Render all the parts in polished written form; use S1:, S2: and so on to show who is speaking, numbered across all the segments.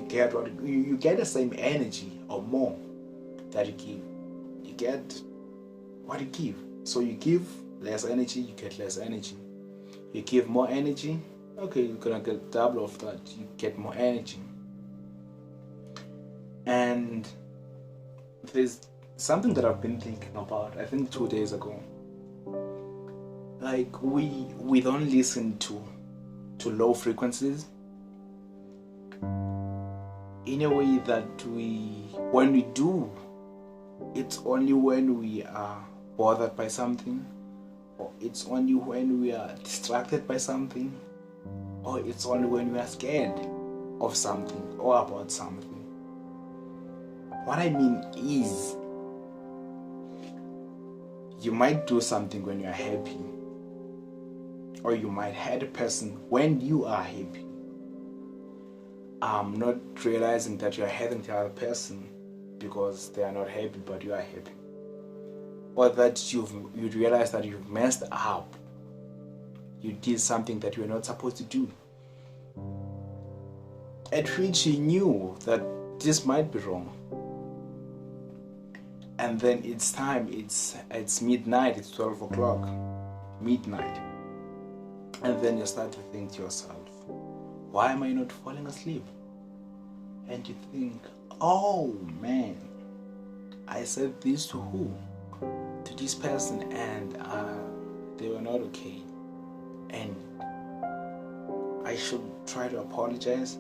S1: get what you get the same energy or more that you give. You get what you give. So you give less energy, you get less energy. You give more energy, okay, you're gonna get double of that. You get more energy. And there's something that I've been thinking about, I think 2 days ago. Like we don't listen to low frequencies in a way that when we do, it's only when we are bothered by something, or it's only when we are distracted by something, or it's only when we are scared of something or about something. What I mean is, you might do something when you are happy, or you might hurt a person when you are happy. Not realizing that you are hurting the other person because they are not happy but you are happy, or that you realize that you've messed up, you did something that you were not supposed to do, at which you knew that this might be wrong, and then it's time, it's midnight, it's 12 o'clock, midnight, and then you start to think to yourself, why am I not falling asleep? And you think, oh man, I said this to who? To this person, and they were not okay, and I should try to apologize.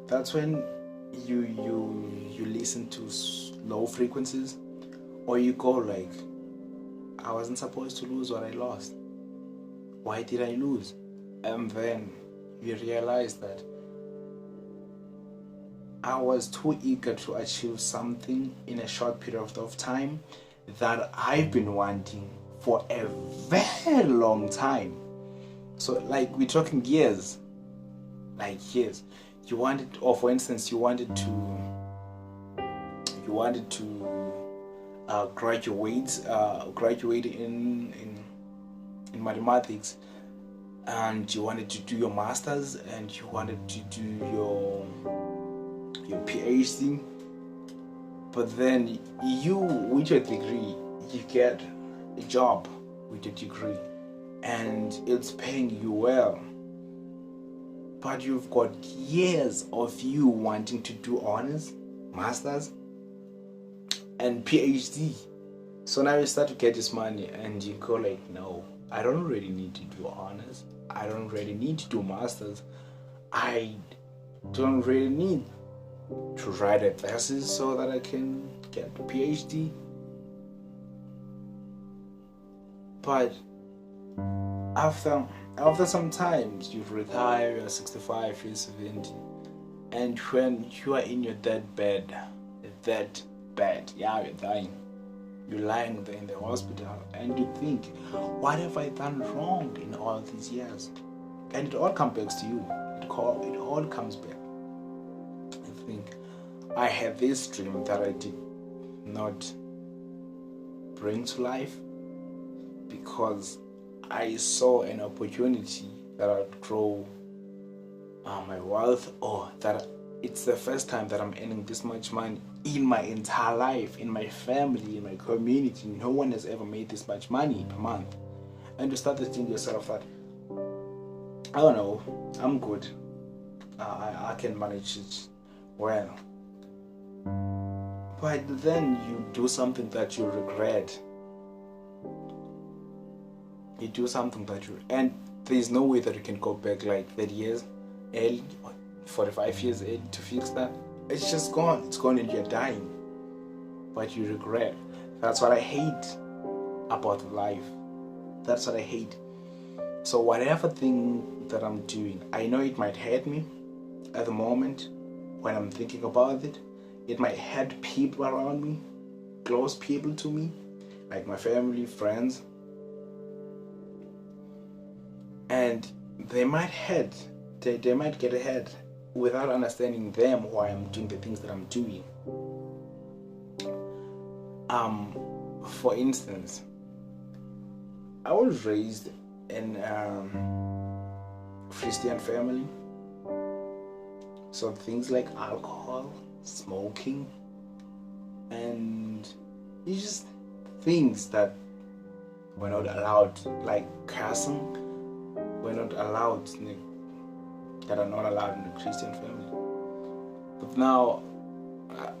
S1: That's when you listen to low frequencies, or you go like, I wasn't supposed to lose what I lost. Why did I lose? And then you realize that I was too eager to achieve something in a short period of time that I've been wanting for a very long time. So like we're talking years, like years. You wanted, or for instance, you wanted to graduate in mathematics, and you wanted to do your masters, and you wanted to do your PhD, but then you, with your degree, you get a job with your degree, and it's paying you well, but you've got years of you wanting to do honors, masters, and PhD. So now you start to get this money, and you go like, no, I don't really need to do honors, I don't really need to do masters, I don't really need to write a thesis so that I can get a PhD. But after some times, you retire, you're 65, you're 70, and when you are in your deathbed, yeah, you're dying, you're lying there in the hospital, and you think, what have I done wrong in all these years? And it all comes back to you. It all comes back. I think I had this dream that I did not bring to life because I saw an opportunity that I'd grow my wealth, or that it's the first time that I'm earning this much money in my entire life, in my family, in my community. No one has ever made this much money per month. And you start to think to yourself that, I don't know, I'm good, I can manage it well. But then you do something that you regret. You do something and there's no way that you can go back like 30 years early, or 45 years early to fix that. It's just gone. It's gone and you're dying. But you regret. That's what I hate about life. That's what I hate. So whatever thing that I'm doing, I know it might hurt me at the moment when I'm thinking about it. It might hurt people around me, close people to me, like my family, friends. And they might hurt. They might get ahead without understanding them why I'm doing the things that I'm doing. For instance, I was raised in a Christian family So things like alcohol, smoking, and it's just things that were not allowed, like cursing, were not allowed, that are not allowed in the Christian family. But now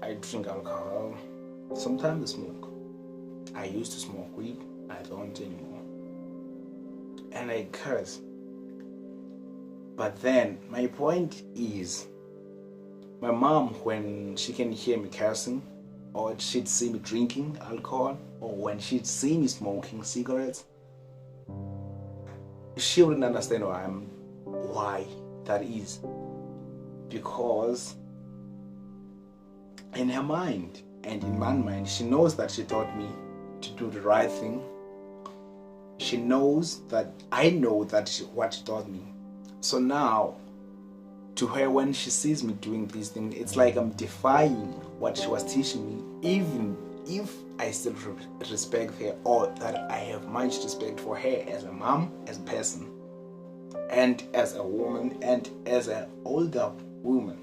S1: I drink alcohol. Sometimes I smoke. I used to smoke weed. I don't anymore. And I curse. But then my point is, my mom, when she can hear me cursing, or she'd see me drinking alcohol, or when she'd see me smoking cigarettes, she wouldn't understand why that is. Because in her mind and in my mind, she knows that she taught me to do the right thing. She knows that I know that what she taught me. So now, to her, when she sees me doing these things, it's like I'm defying what she was teaching me, even if I still respect her, or that I have much respect for her as a mom, as a person, and as a woman, and as an older woman.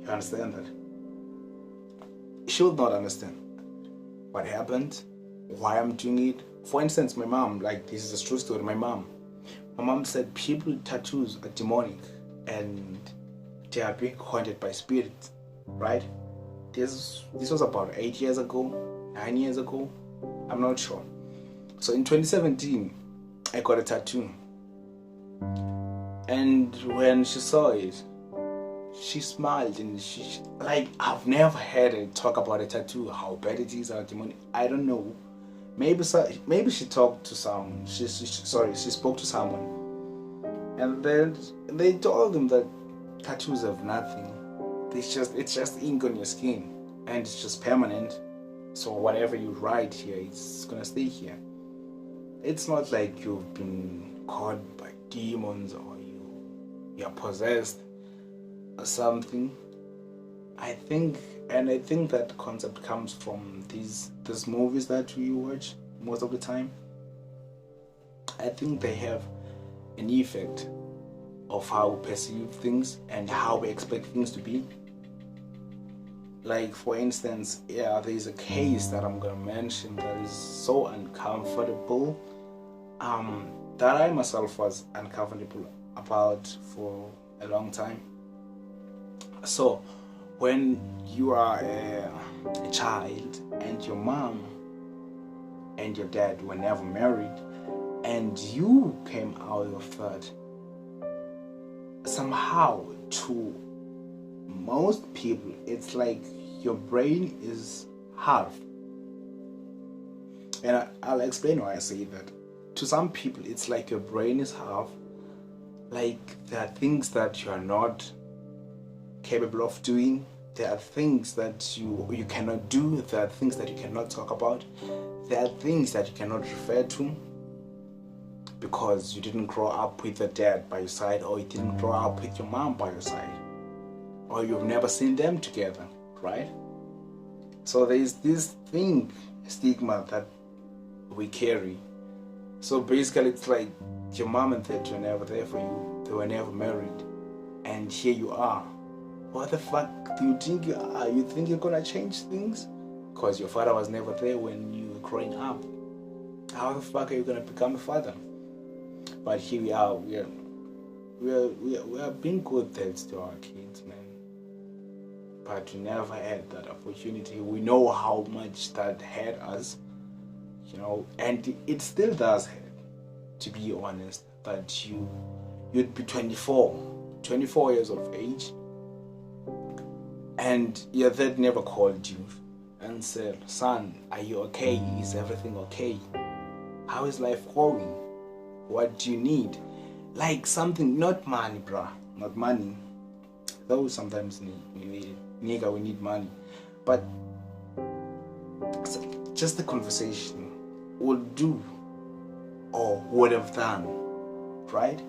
S1: You understand that? She would not understand what happened, why I'm doing it. For instance, my mom, like, this is a true story. My mom said people with tattoos are demonic and they are being haunted by spirits, right? This was about 8 years ago, 9 years ago, I'm not sure. So in 2017, I got a tattoo. And when she saw it, she smiled, and she, like, I've never heard her talk about a tattoo, how bad it is, how demonic. I don't know. Maybe she talked to someone. She spoke to someone, and then they told them that tattoos have nothing. It's just ink on your skin, and it's just permanent. So whatever you write here, it's gonna stay here. It's not like you've been caught by demons or you're possessed or something. I think that concept comes from these movies that we watch most of the time. I think they have an effect of how we perceive things and how we expect things to be. Like, for instance, there's a case that I'm gonna mention that is so uncomfortable, that I myself was uncomfortable about for a long time. So when you are a child and your mom and your dad were never married, and you came out of that, somehow, to most people, it's like your brain is half. And I'll explain why I say that. To some people, it's like your brain is half. Like, there are things that you are not capable of doing. There are things that you cannot do. There are things that you cannot talk about. There are things that you cannot refer to because you didn't grow up with your dad by your side, or you didn't grow up with your mom by your side, or you've never seen them together, right? So there is this stigma that we carry. So basically, it's like your mom and dad were never there for you. They were never married, and here you are. What the fuck do you think you are? You think you're gonna change things because your father was never there when you were growing up? How the fuck are you gonna become a father? But here we are. We are being good dads to our kids, man. But we never had that opportunity. We know how much that hurt us, and it still does hurt, to be honest. That you'd be 24 years of age, and your dad never called you and said, "Son, are you okay? Is everything okay? How is life going? What do you need?" Like something, not money, bruh. Not money. Though sometimes we need money. But just the conversation would do or would have done, right?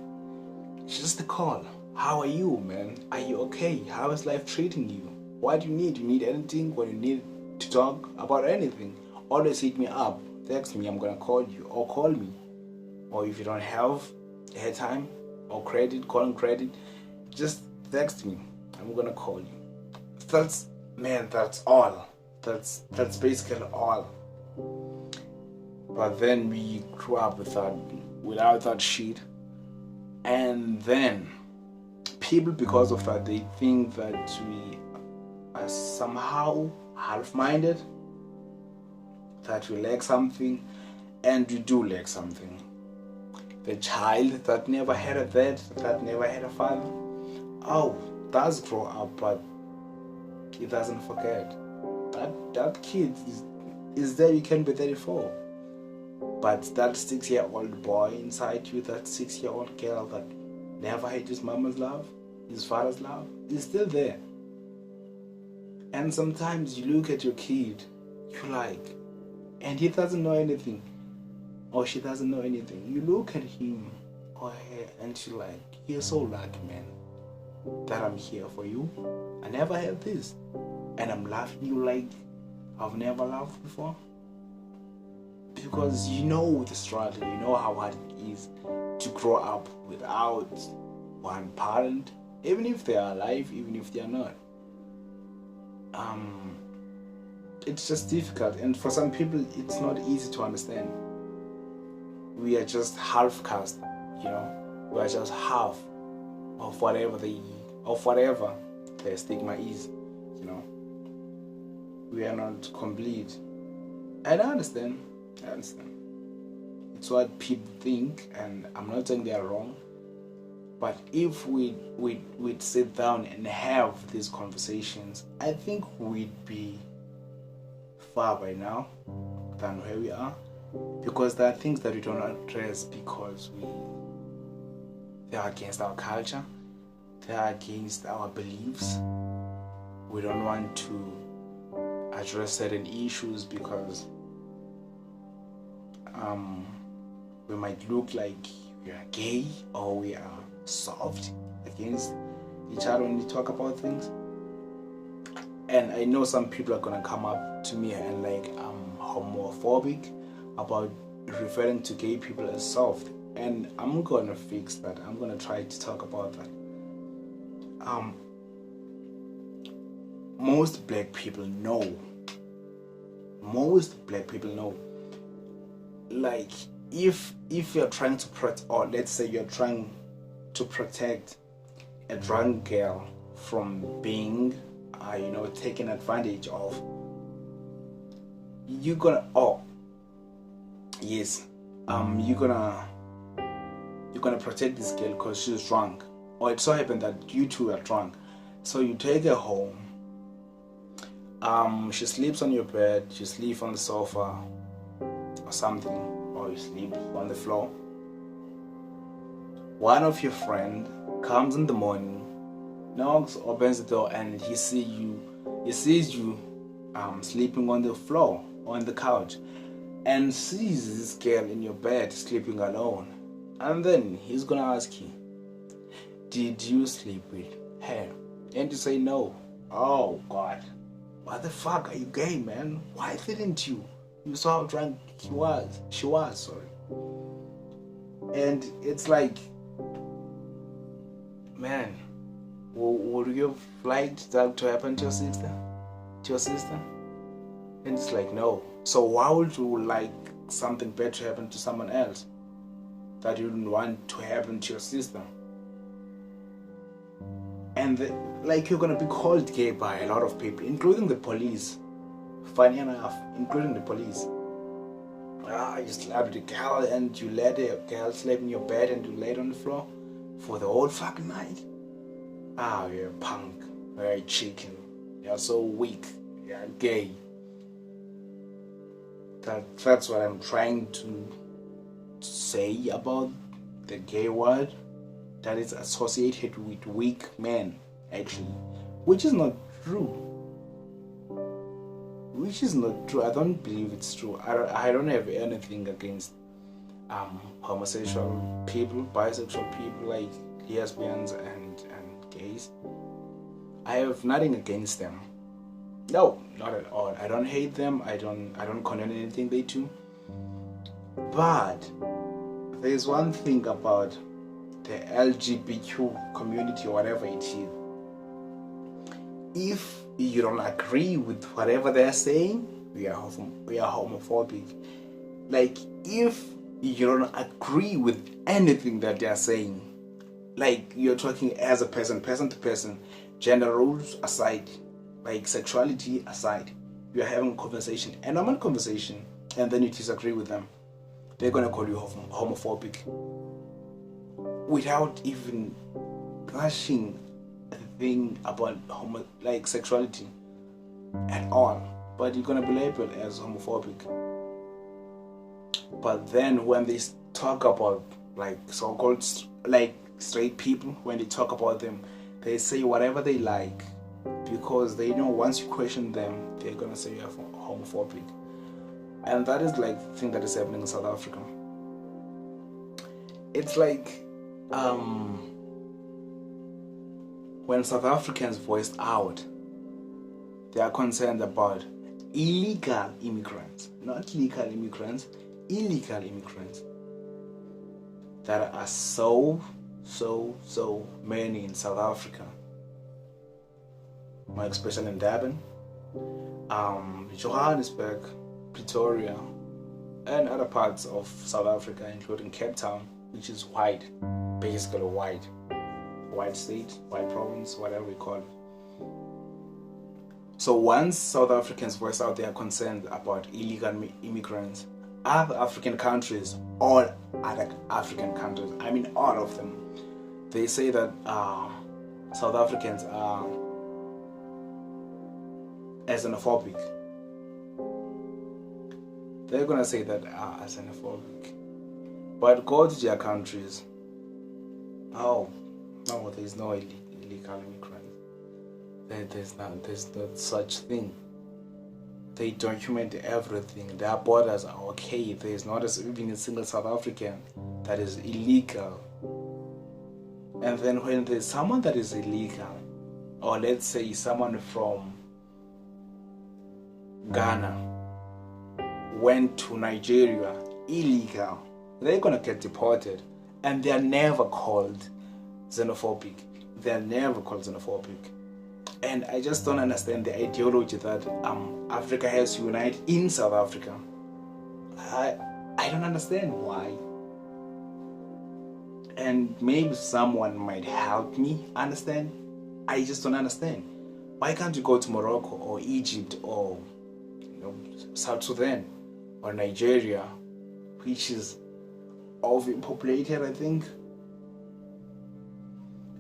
S1: Just the call. How are you, man? Are you okay? How is life treating you? What do you need? You need anything? When you need to talk about anything, always hit me up. Text me. I'm gonna call you, or call me. Or if you don't have airtime or credit, call on credit. Just text me. I'm gonna call you. That's all. That's basically all. But then we grew up without that shit, and then people, because of that, they think that we are somehow half-minded, that we lack something, and we do lack something. The child that never had a dad, that never had a father, does grow up, but he doesn't forget. That kid is there. You can be 34, but that 6-year-old boy inside you, that 6-year-old girl that never had his mama's love, his father's love, is still there. And sometimes you look at your kid, you're like, and he doesn't know anything, or she doesn't know anything. You look at him or her and you're like, you're so lucky, man, that I'm here for you. I never had this, and I'm loving you like I've never loved before. Because you know the struggle, you know how hard it is to grow up without one parent, even if they are alive, even if they are not. It's just difficult, and for some people it's not easy to understand. We are just half caste, we are just half of whatever the stigma is, we are not complete. And I understand. It's what people think, and I'm not saying they are wrong, but if we'd sit down and have these conversations, I think we'd be far by now than where we are, because there are things that we don't address because they are against our culture, they are against our beliefs. We don't want to address certain issues because we might look like we are gay, or we are soft against each other when we talk about things. And I know some people are gonna come up to me and like I'm homophobic about referring to gay people as soft, and I'm gonna fix that. I'm gonna try to talk about that. Most black people know, like if you're trying to protect, or let's say you're trying to protect a drunk girl from being taken advantage of, you're gonna protect this girl because she's drunk, or it so happened that you two are drunk, so you take her home. She sleeps on your bed, you sleep on the sofa or something, or you sleep on the floor. One of your friend comes in the morning, knocks, opens the door, and he sees you sleeping on the floor or on the couch, and sees this girl in your bed sleeping alone. And then he's gonna ask you, did you sleep with her? And you say no. Oh God, what the fuck, are you gay, man? Why didn't you? You saw how drunk she was, sorry. And it's like, man, would you have liked that to happen to your sister? And it's like, no. So why would you like something bad to happen to someone else that you didn't want to happen to your sister? And you're gonna be called gay by a lot of people, including the police. Funny enough, including the police. You slapped a girl and you let a girl sleep in your bed and you laid on the floor for the whole fucking night. You're a punk, you're a chicken, you're so weak, you're gay. That's what I'm trying to say about the gay word, that is associated with weak men, actually, which is not true. I don't believe it's true. I don't have anything against homosexual people, bisexual people, like lesbians and gays. I have nothing against them. No, not at all. I don't hate them. I don't condone anything they do. But there's one thing about the LGBTQ community, or whatever it is. if you don't agree with whatever they're saying, we are homophobic. Like, if you don't agree with anything that they're saying, like, you're talking as a person to person, gender roles aside, like sexuality aside, you're having a conversation, a normal conversation, and then you disagree with them, they're gonna call you homophobic without even brushing a thing about sexuality at all, but you're gonna be labeled as homophobic. But then when they talk about like so-called like straight people, when they talk about them, they say whatever they like, because they know once you question them, they're gonna say you're homophobic. And that is like the thing that is happening in South Africa. It's like when South Africans voiced out, they are concerned about illegal immigrants, not legal immigrants, illegal immigrants that are so many in South Africa, especially in Durban, Johannesburg, Pretoria, and other parts of South Africa, including Cape Town, which is white, basically white state, white province, whatever we call it. So once South Africans voice out their concerns about illegal immigrants, other African countries, all other African countries, I mean all of them, they say that South Africans are xenophobic. They're gonna say that are xenophobic. But go to their countries. Oh, no, there's no illegal immigrant. There's not such thing. They document everything. Their borders are okay. There's not even a single South African that is illegal. And then when there's someone that is illegal, or let's say someone from Ghana went to Nigeria illegal, they're gonna get deported, and they're never called xenophobic. And I just don't understand the ideology that Africa has to unite in South Africa. I don't understand why. And maybe someone might help me understand. I just don't understand. Why can't you go to Morocco or Egypt or South Sudan or Nigeria, which is overpopulated, I think?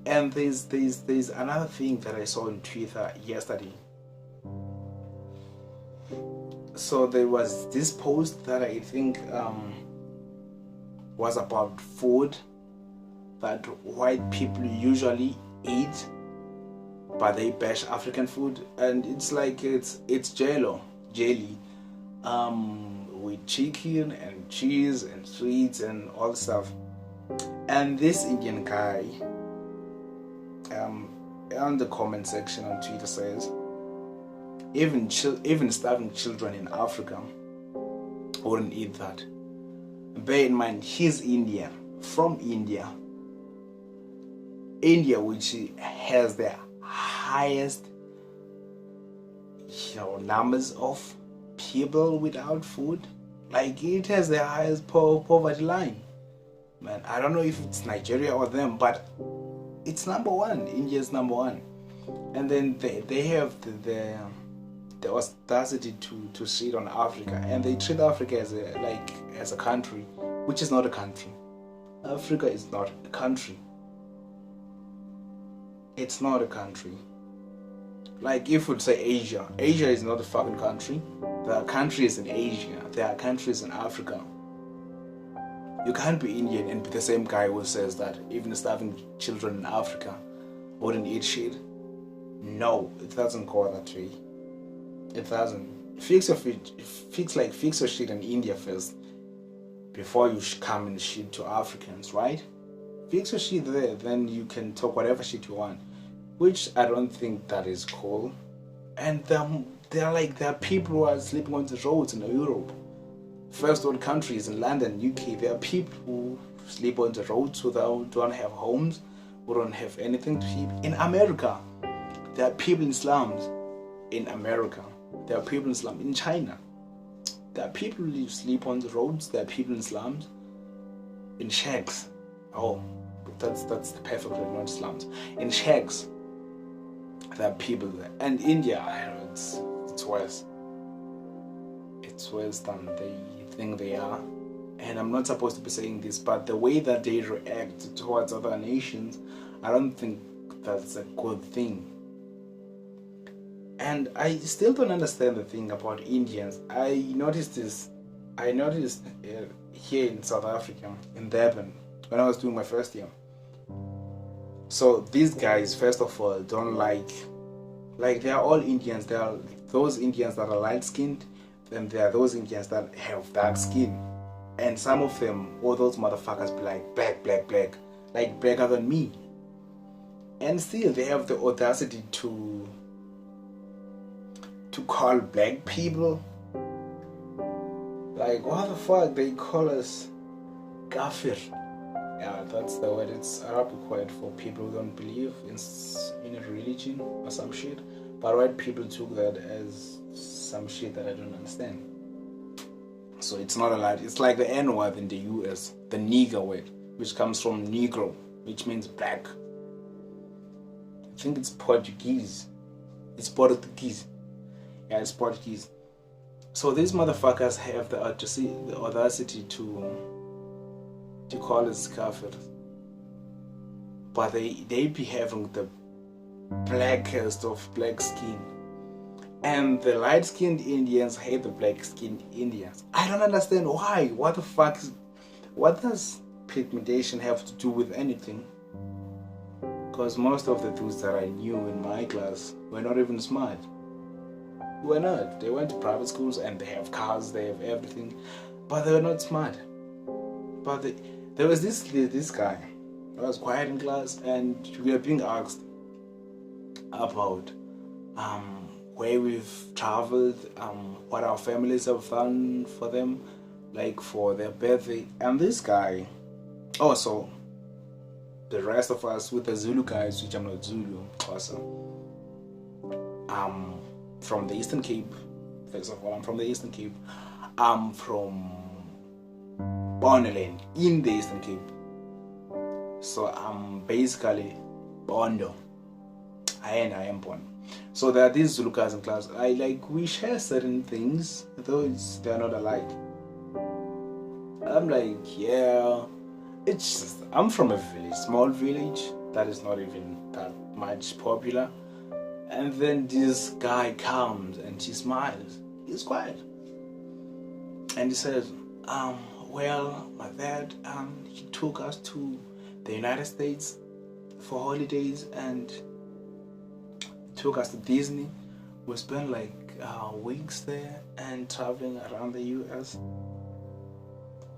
S1: And there's another thing that I saw on Twitter yesterday. So there was this post that I think was about food that white people usually eat, but they bash African food, and it's like it's jelly, with chicken and cheese and sweets and all stuff. And this Indian guy, on the comment section on Twitter says, even starving children in Africa wouldn't eat that. Bear in mind, he's Indian, from India, which has the highest numbers of people without food. Like, it has the highest poverty line. Man, I don't know if it's Nigeria or them, but it's number one. India's number one. And then they have the audacity to shit on Africa, and they treat Africa as a country, which is not a country. Africa is not a country. It's not a country. Like, if we'd say Asia is not a fucking country. There are countries in Asia, there are countries in Africa. You can't be Indian and be the same guy who says that even starving children in Africa wouldn't eat shit. No, it doesn't go that way. It doesn't. Fix your shit in India first before you come and shit to Africans, right? Fix your shit there, then you can talk whatever shit you want, which I don't think that is cool. And there are people who are sleeping on the roads in Europe, first world countries in London, UK. There are people who sleep on the roads who don't have homes, who don't have anything to eat. In America, There are people in slums in America. There are people in slums in China. There are people who sleep on the roads. There are people in slums, in shacks. Oh, that's the perfect word, not slums. In shacks, there are people there. And India, I know it's worse. It's worse than they think they are. And I'm not supposed to be saying this, but the way that they react towards other nations, I don't think that's a good thing. And I still don't understand the thing about Indians. I noticed here in South Africa, in Durban, when I was doing my first year. So these guys, first of all, don't like they are all Indians. There are those Indians that are light-skinned, then there are those Indians that have dark skin. And some of them, all those motherfuckers be like black, like blacker than me. And still they have the audacity to call black people, like, what the fuck, they call us kafir. Yeah, that's the word. It's Arabic word for people who don't believe in a religion or some shit. But white people took that as some shit that I don't understand. So it's not a lot. It's like the N word in the US, the nigger word, which comes from negro, which means black. I think it's Portuguese. It's Portuguese. Yeah, it's Portuguese. So these motherfuckers have the audacity to call us kafir. But they be having the blackest of black skin. And the light-skinned Indians hate the black-skinned Indians. I don't understand why. What the fuck? What does pigmentation have to do with anything? Because most of the dudes that I knew in my class were not even smart. Were not. They went to private schools and they have cars, they have everything, but they were not smart. But there was this guy. I was quiet in class, and we were being asked about where we've traveled, what our families have done for them, like for their birthday. And this guy, also the rest of us with the Zulu guys, which I'm not Zulu, Xhosa, from the Eastern Cape. First of all, I'm from the Eastern Cape. I'm from Bonaland in the Eastern Cape. So I'm basically Bondo. I am Bondo. So there are these Zulu guys in class. We share certain things, though they're not alike. I'm like, yeah, it's just, I'm from a village, small village that is not even that much popular. And then this guy comes and he smiles. He's quiet. And he says, well, my dad, he took us to the United States for holidays and took us to Disney. We spent like weeks there and traveling around the US.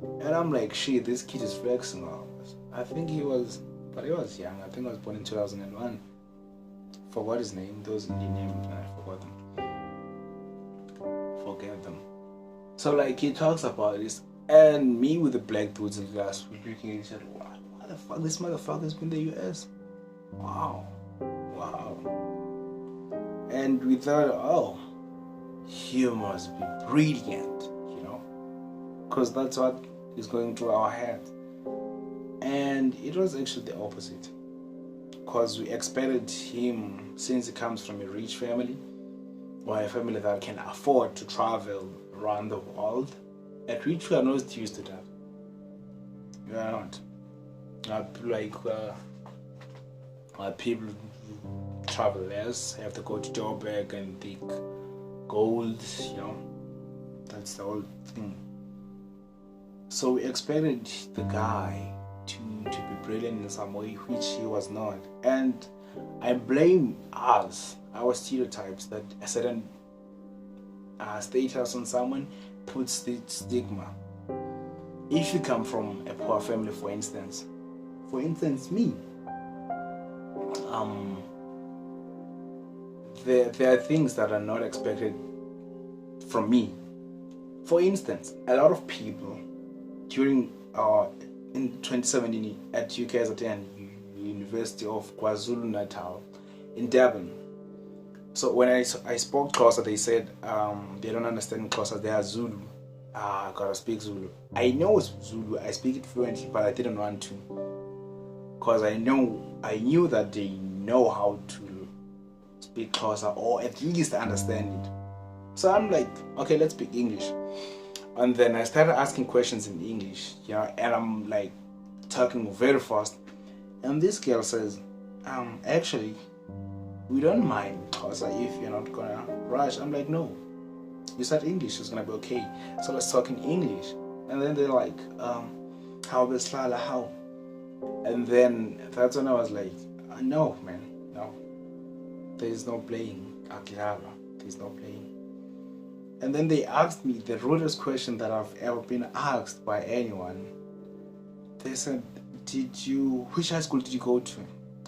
S1: And I'm like, shit, this kid is flexing on us. I think he was young. I think he was born in 2001. Forgot his name. Those Indian names, I forgot them. Forget them. So like he talks about this, and me with the black dudes in class, we looking at each other. What the fuck? This motherfucker's been in the US. Wow. And we thought, oh, he must be brilliant, because that's what is going through our heads. And it was actually the opposite, because we expected him, since he comes from a rich family, or a family that can afford to travel around the world, at which we are not used to that. We are not. People travel less, have to go to Joburg and dig gold, that's the whole thing. So we expected the guy to be brilliant in some way, which he was not. And I blame us, our stereotypes, that a certain status on someone puts the stigma. If you come from a poor family, for instance me, there are things that are not expected from me. For instance, a lot of people during in 2017 at UKZN, University of KwaZulu-Natal in Durban, So when I spoke Xhosa, they said they don't understand Xhosa. They are Zulu. I gotta speak Zulu. I know Zulu. I speak it fluently, but I didn't want to, because I knew that they know how to speak Xhosa, or at least understand it. So I'm like, okay, let's speak English. And then I started asking questions in English, and I'm like talking very fast. And this girl says, actually, we don't mind Xhosa if you're not gonna rush. I'm like, no, you said English, it's gonna be okay. So let's talk in English. And then they're like, how beslala, how? And then that's when I was like, no, man, no. There's no playing, Akirava. There's no playing. And then they asked me the rudest question that I've ever been asked by anyone. They said, which high school did you go to?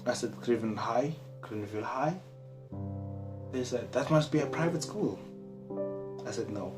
S1: I said, Greenville High. They said, that must be a private school. I said, no,